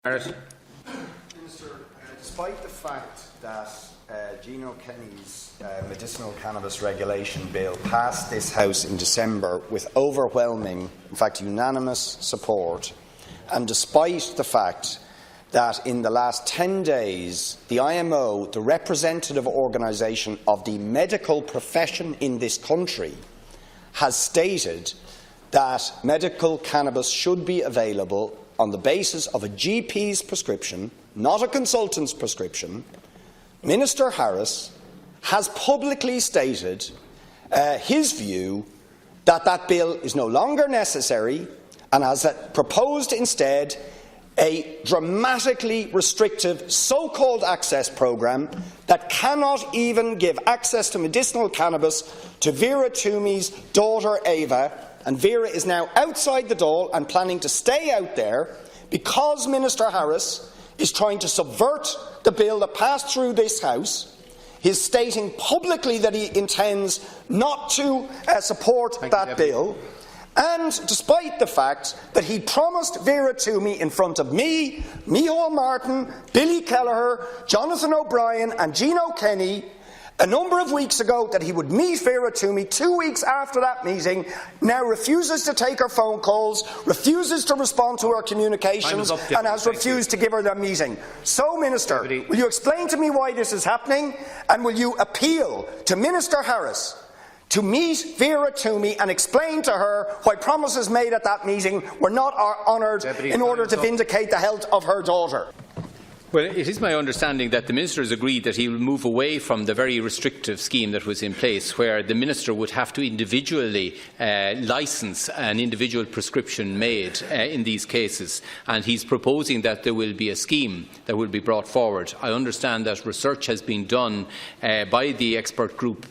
Minister, despite the fact that Gino Kenny's Medicinal Cannabis Regulation Bill passed this House in December with overwhelming, in fact unanimous support, and despite the fact that in the last 10 days the IMO, the representative organisation of the medical profession in this country, has stated that medical cannabis should be available on the basis of a GP's prescription, not a consultant's prescription, Minister Harris has publicly stated his view that that bill is no longer necessary and has proposed instead a dramatically restrictive so-called access programme that cannot even give access to medicinal cannabis to Vera Twomey's daughter Ava. And Vera is now outside the door and planning to stay out there because Minister Harris is trying to subvert the bill that passed through this House. He is stating publicly that he intends not to support that bill. And despite the fact that he promised Vera Twomey in front of me, Micheál Martin, Billy Kelleher, Jonathan O'Brien and Gino Kenny a number of weeks ago that he would meet Vera Twomey, 2 weeks after that meeting, now refuses to take her phone calls, refuses to respond to her communications and has refused to give her the meeting. So, Minister, will you explain to me why this is happening, and will you appeal to Minister Harris to meet Vera Twomey and explain to her why promises made at that meeting were not honoured in order to vindicate the health of her daughter? Well, it is my understanding that the Minister has agreed that he will move away from the very restrictive scheme that was in place, where the Minister would have to individually licence an individual prescription made in these cases, and he is proposing that there will be a scheme that will be brought forward. I understand that research has been done by the expert group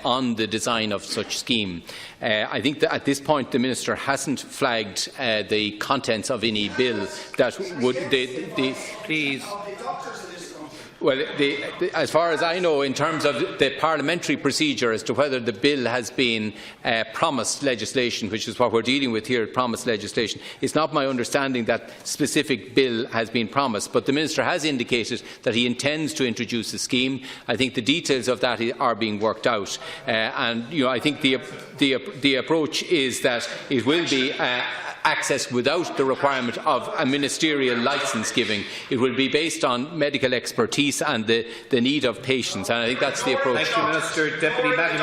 on the design of such scheme. I think that at this point the Minister hasn't flagged the contents of any bill that would please. Well, as far as I know, in terms of the parliamentary procedure as to whether the bill has been promised legislation, which is what we're dealing with here, promised legislation, it's not my understanding that specific bill has been promised. But the Minister has indicated that he intends to introduce a scheme. I think the details of that are being worked out, and I think the approach is that it will be access without the requirement of a ministerial licence giving. It will be based on medical expertise and the need of patients, and I think that's the approach. Thank you, Minister. Deputy Magnus.